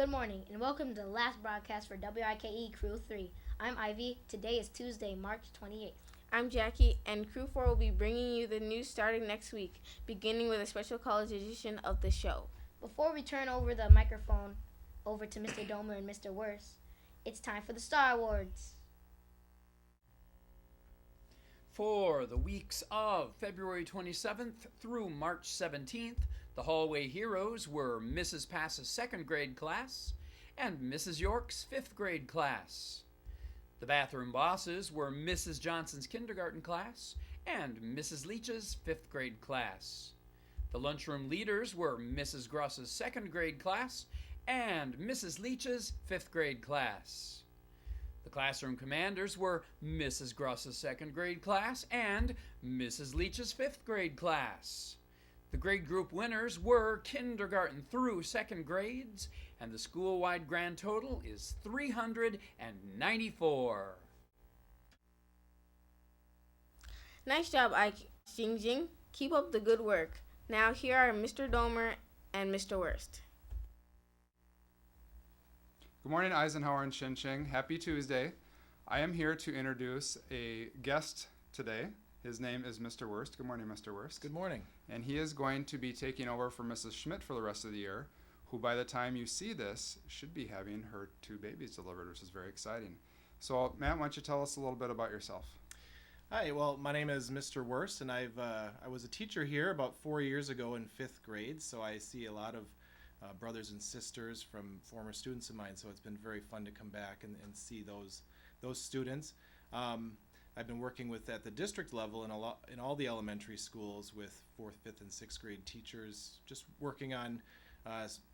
Good morning, and welcome to the last broadcast for WIKE Crew 3. I'm Ivy. Today is Tuesday, March 28th. I'm Jackie, and Crew 4 will be bringing you the news starting next week, beginning with a special college edition of the show. Before we turn over the microphone over to Mr. Domer and Mr. Wurst, it's time for the Star Awards. For the weeks of February 27th through March 17th, the hallway heroes were Mrs. Pass's second grade class and Mrs. York's fifth grade class. The bathroom bosses were Mrs. Johnson's kindergarten class and Mrs. Leach's fifth grade class. The lunchroom leaders were Mrs. Gross's second grade class and Mrs. Leach's fifth grade class. The classroom commanders were Mrs. Gross's second grade class and Mrs. Leach's fifth grade class. The grade group winners were kindergarten through second grades, and the school-wide grand total is 394. Nice job, Ike Xingjing. Keep up the good work. Now here are Mr. Domer and Mr. Wurst. Good morning, Eisenhower and Xinjiang. Happy Tuesday. I am here to introduce a guest today. His name is Mr. Wurst. Good morning, Mr. Wurst. Good morning. And he is going to be taking over for Mrs. Schmidt for the rest of the year, who by the time you see this should be having her 2 babies delivered, which is very exciting. So, Matt, why don't you tell us a little bit about yourself? Hi, well, my name is Mr. Wurst, and I was a teacher here about 4 years ago in 5th grade, so I see a lot of brothers and sisters from former students of mine, so it's been very fun to come back and see those students. I've been working at the district level in all the elementary schools with 4th, 5th, and 6th grade teachers, just working on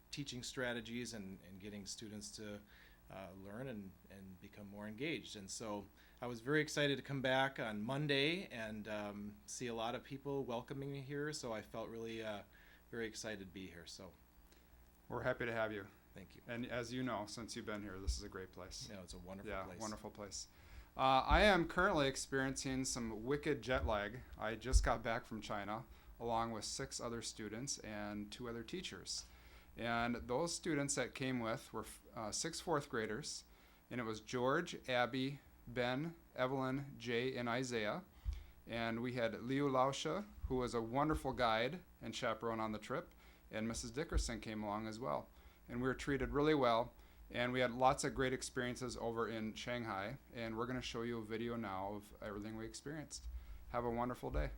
teaching strategies and getting students to learn and become more engaged. And so I was very excited to come back on Monday and see a lot of people welcoming me here, so I felt really very excited to be here. So We're happy to have you. thank you. And as you know, since you've been here, this is a great place. Yeah, it's a wonderful place. Wonderful place. I am currently experiencing some wicked jet lag. I just got back from China along with 6 other students and 2 other teachers. And those students that came with were 6 4th graders, and it was George, Abby, Ben, Evelyn, Jay, and Isaiah. And we had Liu Lausha, who was a wonderful guide and chaperone on the trip, and Mrs. Dickerson came along as well. And we were treated really well, and we had lots of great experiences over in Shanghai, and we're going to show you a video now of everything we experienced. Have a wonderful day.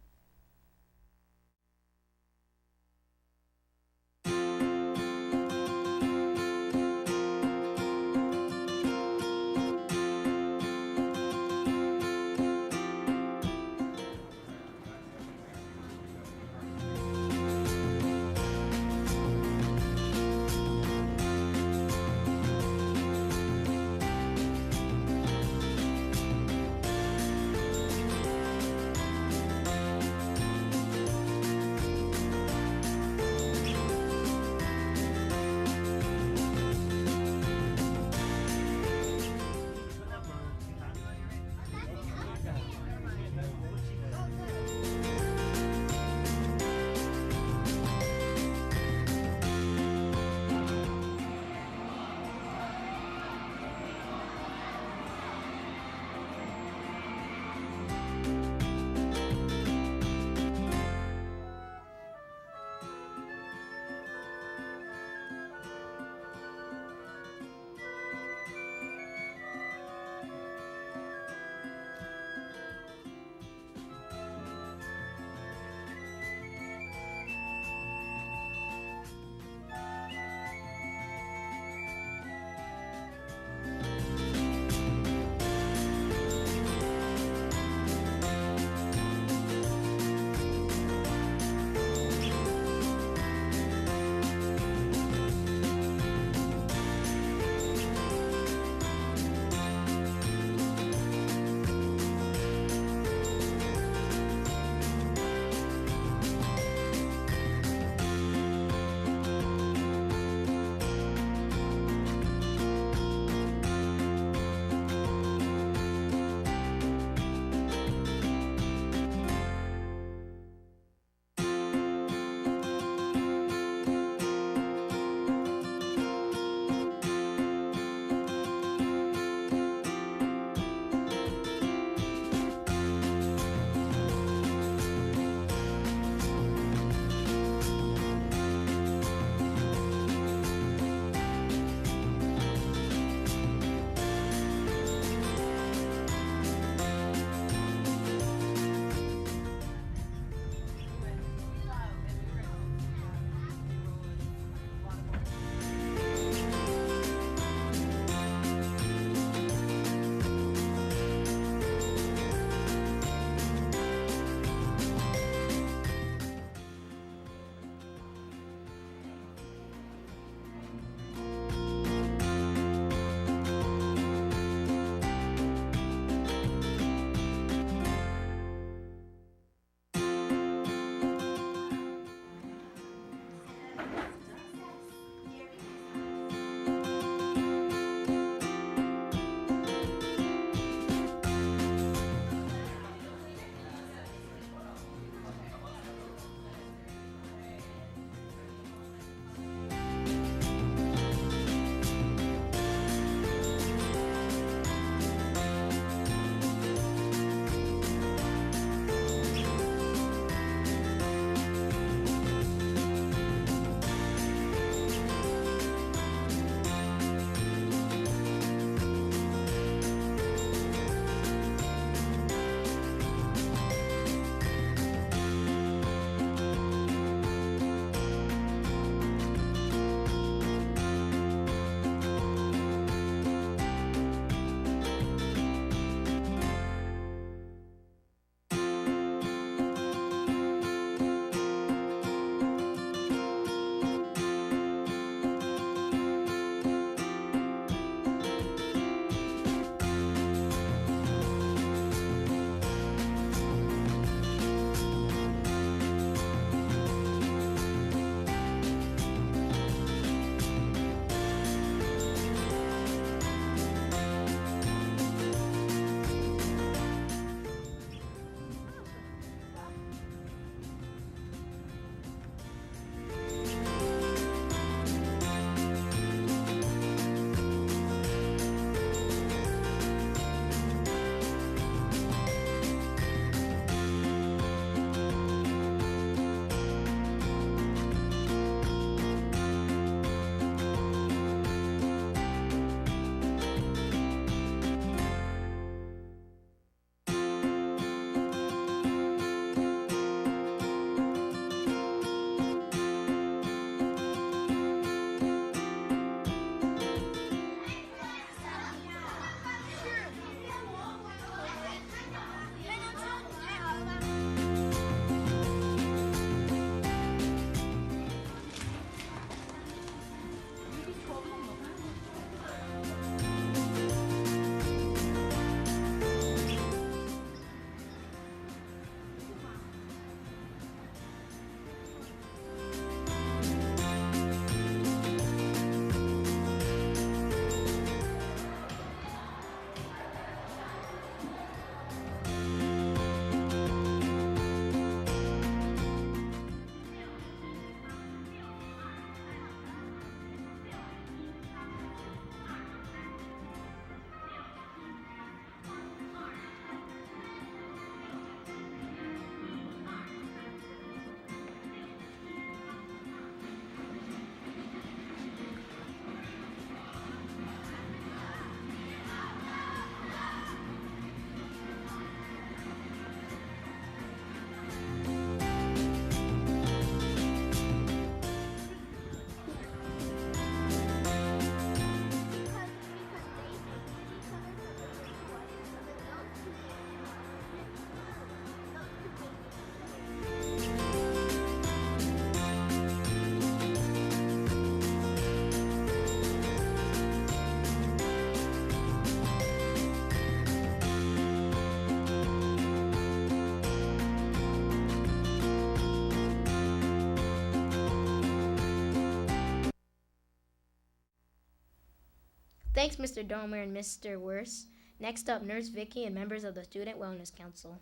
Thanks, Mr. Domer and Mr. Wurst. Next up, Nurse Vicky and members of the Student Wellness Council.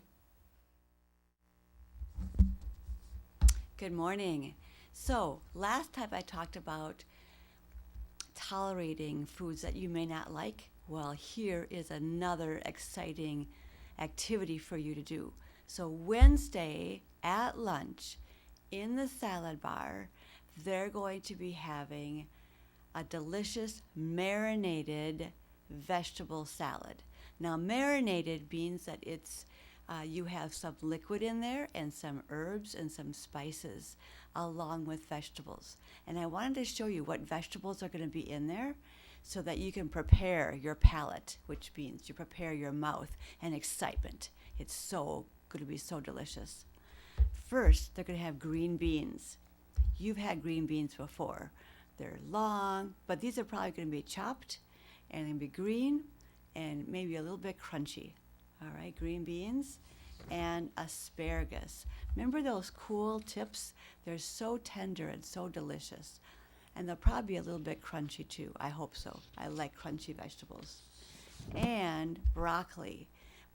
Good morning. So, last time I talked about tolerating foods that you may not like. Well, here is another exciting activity for you to do. So, Wednesday at lunch in the salad bar, they're going to be having a delicious marinated vegetable salad. Now, marinated means that it's you have some liquid in there and some herbs and some spices along with vegetables. And I wanted to show you what vegetables are going to be in there so that you can prepare your palate, which means you prepare your mouth and excitement. It's so going to be so delicious. First, they're going to have green beans. You've had green beans before. They're long, but these are probably going to be chopped and going to be green and maybe a little bit crunchy. All right, green beans and asparagus. Remember those cool tips? They're so tender and so delicious. And they'll probably be a little bit crunchy too. I hope so. I like crunchy vegetables. And broccoli.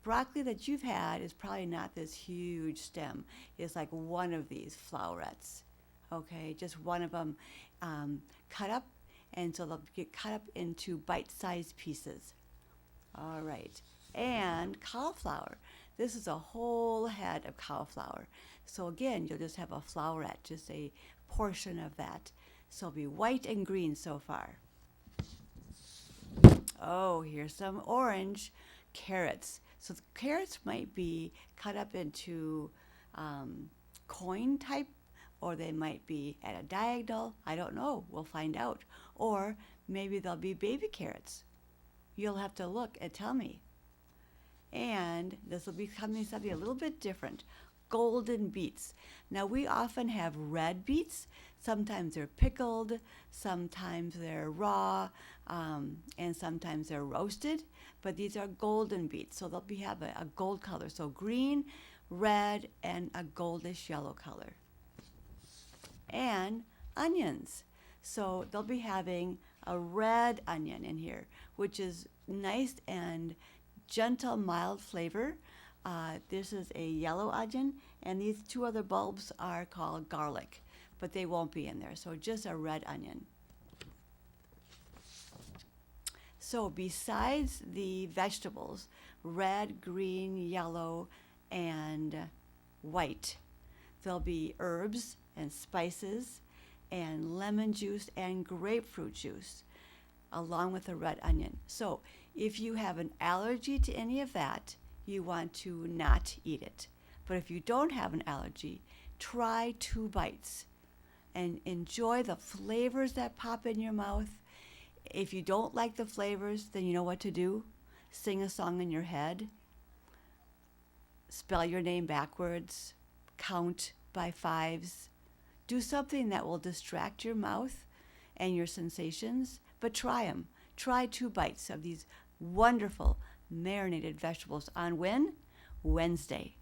Broccoli that you've had is probably not this huge stem. It's like one of these flowerets. Okay, just one of them cut up, and so they'll get cut up into bite-sized pieces. All right. And cauliflower. This is a whole head of cauliflower. So again, you'll just have a flowerette, just a portion of that. So it'll be white and green so far. Oh, here's some orange carrots. So the carrots might be cut up into coin type, or they might be at a diagonal. I don't know. We'll find out. Or maybe they'll be baby carrots. You'll have to look and tell me. And this will be something a little bit different. Golden beets. Now, we often have red beets. Sometimes they're pickled, sometimes they're raw, and sometimes they're roasted. But these are golden beets, so they'll have a gold color. So green, red, and a goldish yellow color. And onions. So they'll be having a red onion in here, which is nice and gentle, mild flavor. This is a yellow onion, and these two other bulbs are called garlic, but they won't be in there, so just a red onion. So besides the vegetables, red, green, yellow, and white, there'll be herbs and spices and lemon juice and grapefruit juice along with the red onion. So if you have an allergy to any of that, you want to not eat it. But if you don't have an allergy, try 2 bites and enjoy the flavors that pop in your mouth. If you don't like the flavors, then you know what to do. Sing a song in your head. Spell your name backwards. Count by 5s. Do something that will distract your mouth and your sensations, but try them. Try 2 bites of these wonderful marinated vegetables on when? Wednesday.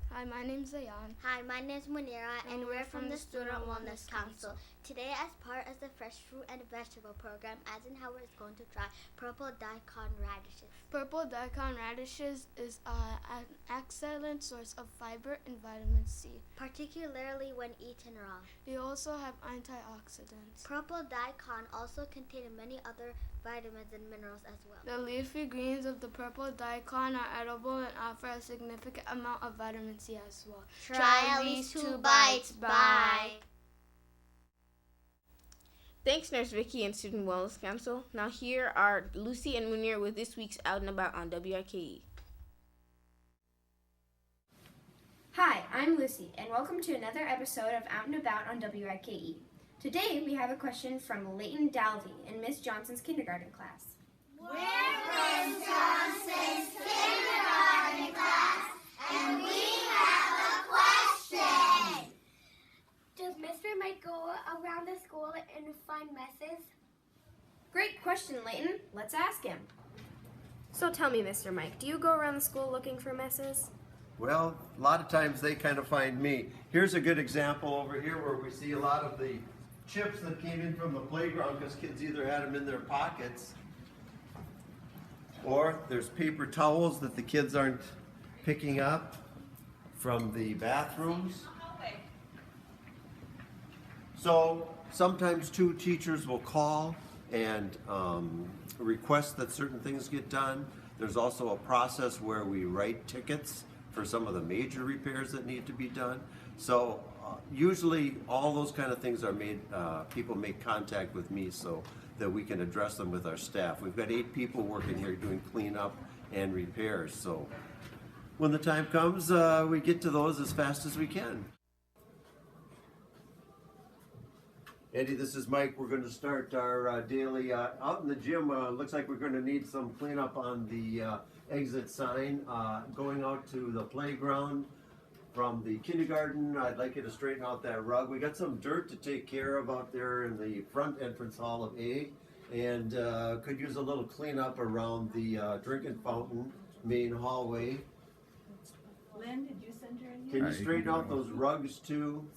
Hi, my name's Zayan. Hi, my name's Munira, and we're from the Student Wellness Council. Today, as part of the Fresh Fruit and Vegetable Program, Eisenhower is going to try purple daikon radishes. Purple daikon radishes is an excellent source of fiber and vitamin C. Particularly when eaten raw. They also have antioxidants. Purple daikon also contain many other vitamins and minerals as well. The leafy greens of the purple daikon are edible and offer a significant amount of vitamin C as well. Try at least 2 bites. Bye. Thanks, Nurse Vicky and Student Wellness Council. Now here are Lucy and Munira with this week's Out and About on WRKE. Hi, I'm Lucy, and welcome to another episode of Out and About on WRKE. Today we have a question from Leighton Dalvey in Miss Johnson's kindergarten class. We're Miss Johnson's kindergarten class, and we have a question. Does Mr. Mike go around the school and find messes? Great question, Leighton. Let's ask him. So tell me, Mr. Mike, do you go around the school looking for messes? Well, a lot of times they kind of find me. Here's a good example over here where we see a lot of the chips that came in from the playground because kids either had them in their pockets, or there's paper towels that the kids aren't picking up from the bathrooms. So sometimes too, teachers will call and request that certain things get done. There's also a process where we write tickets for some of the major repairs that need to be done. So usually all those kind of things are made, people make contact with me so that we can address them with our staff. We've got 8 people working here doing cleanup and repairs. So when the time comes, we get to those as fast as we can. Andy, this is Mike. We're going to start our daily out in the gym. Looks like we're going to need some cleanup on the exit sign going out to the playground from the kindergarten. I'd like you to straighten out that rug. We got some dirt to take care of out there in the front entrance hall of A, and could use a little cleanup around the drinking fountain main hallway. Lynn, did you send her in here? Can you straighten out those rugs too?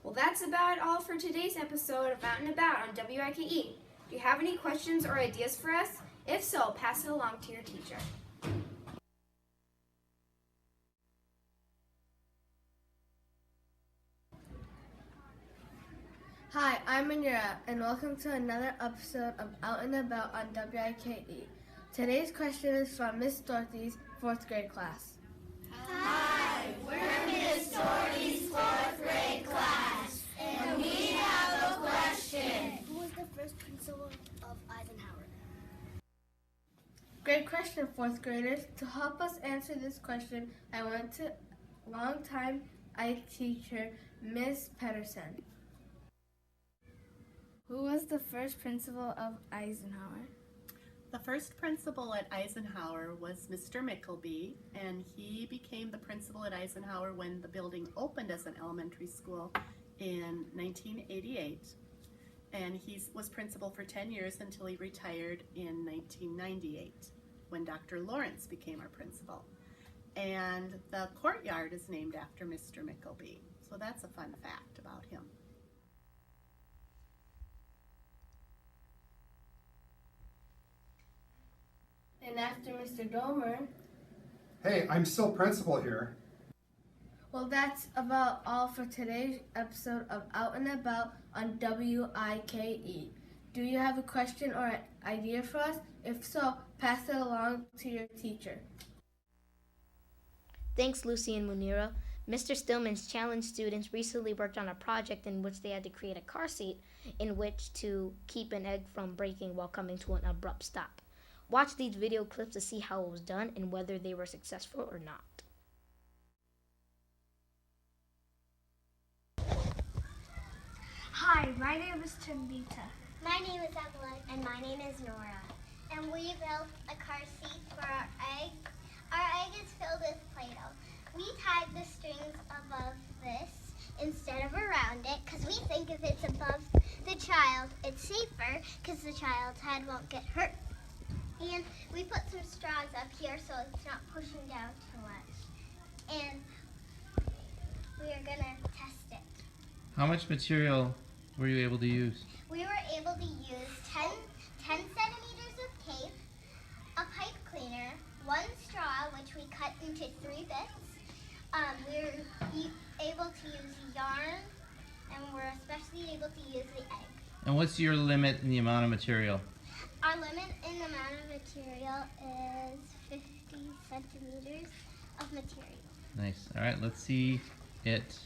Well, that's about all for today's episode of Out and About on WIKE. Do you have any questions or ideas for us? If so, pass it along to your teacher. Hi, I'm Munira, and welcome to another episode of Out and About on WIKE. Today's question is from Miss Dorothy's 4th grade class. Hi, we're Miss Dorothy's 4th grade class, and we have a question. Who was the first principal of Eisenhower? Great question, 4th graders. To help us answer this question, I went to longtime IT teacher, Miss Pedersen. Who was the first principal of Eisenhower? The first principal at Eisenhower was Mr. Mickleby, and he became the principal at Eisenhower when the building opened as an elementary school in 1988. And he was principal for 10 years until he retired in 1998 when Dr. Lawrence became our principal. And the courtyard is named after Mr. Mickleby. So that's a fun fact about him. And after Mr. Domer, Hey, I'm still principal here. well, that's about all for today's episode of Out and About on WIKE. Do you have a question or an idea for us? If so, pass it along to your teacher. Thanks, Lucy and Munira. Mr. Stillman's challenge students recently worked on a project in which they had to create a car seat in which to keep an egg from breaking while coming to an abrupt stop. Watch these video clips to see how it was done and whether they were successful or not. Hi, my name is Chandita. My name is Evelyn. And my name is Nora. And we built a car seat for our egg. Our egg is filled with Play-Doh. We tied the strings above this instead of around it because we think if it's above the child, it's safer because the child's head won't get hurt. And we put some straws up here so it's not pushing down too much. And we are going to test it. How much material were you able to use? We were able to use 10 centimeters of tape, a pipe cleaner, 1 straw, which we cut into 3 bits. We were able to use yarn, and we're especially able to use the egg. And what's your limit in the amount of material? Our limit in the amount of material is 50 centimeters of material. Nice. All right, let's see it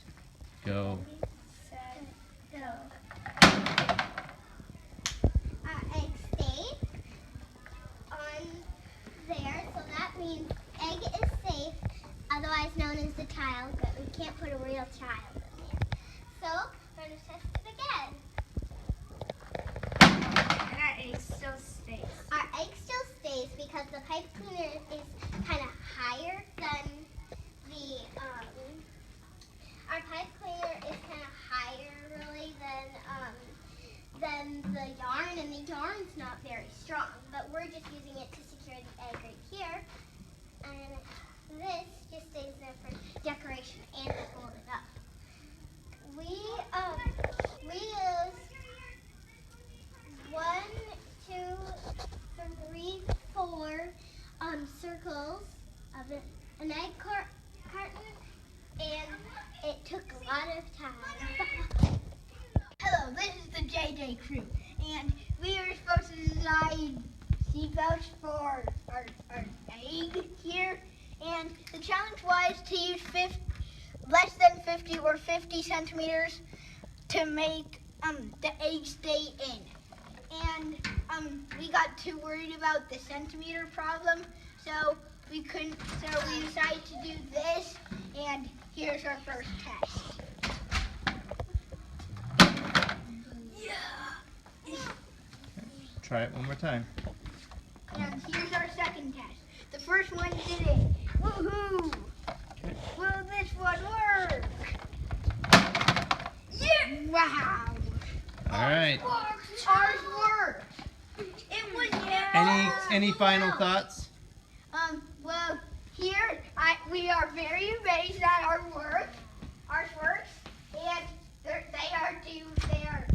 go. Set, go. Our egg stayed on there, so that means egg is safe, otherwise known as the child, but we can't put a real child in there. So, we're going to test it again. And our egg still stays. Our egg still stays because the pipe cleaner is kind of higher than the, our pipe cleaner is kind of higher really than the yarn, and the yarn's not very strong, but we're just using it to secure the egg right here, and this just stays there for decoration and to hold it up. We vouch for our egg here, and the challenge was to use less than 50 or 50 centimeters to make the egg stay in. And we got too worried about the centimeter problem, so we decided to do this, and here's our first test. Try it one more time. And here's our second test. The first one did it. Woohoo! Will this one work? Yeah! Wow! All right. Ours worked. It was Any final thoughts? Well, here we are very amazed at ours works, and they are due there.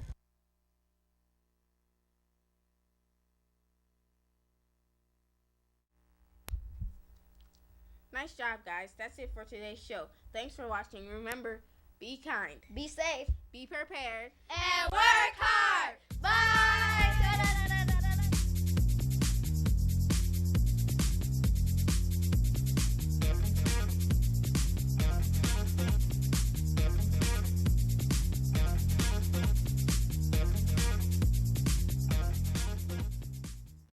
Nice job, guys. That's it for today's show. Thanks for watching. Remember, be kind, Be safe. be prepared, And work hard. Bye.